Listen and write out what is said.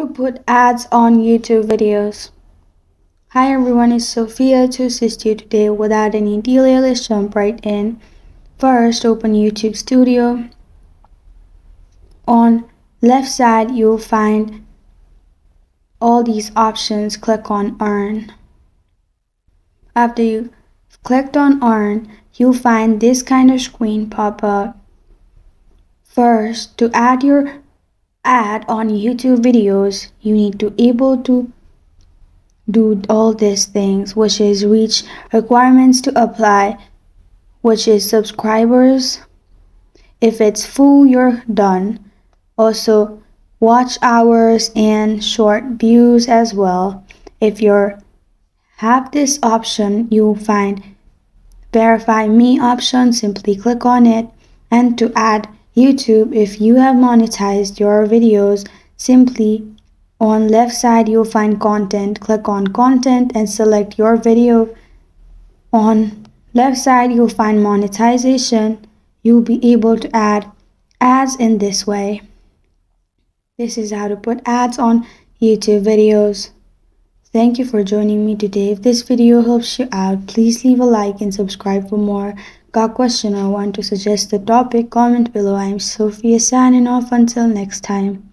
to put ads on YouTube videos. Hi everyone, it's Sophia to assist you today. Without any delay, let's jump right in. First, open YouTube Studio. On left side, you'll find all these options. Click on Earn. After you clicked on Earn, you'll find this kind of screen pop up. First, to add your ad on YouTube videos, you need to able to do all these things, which is reach requirements to apply, which is subscribers. If it's full, you're done. Also, watch hours and short views as well. If you have this option, you'll find verify me option. Simply click on it. And to add YouTube, if you have monetized your videos, simply on left side you'll find content. Click on content and select your video. On left side you'll find monetization. You'll be able to add ads in this way. This is how to put ads on YouTube videos. Thank you for joining me today. If this video helps you out, please leave a like and subscribe for more. Got a question or want to suggest a topic? Comment below. I'm Sophia signing off until next time.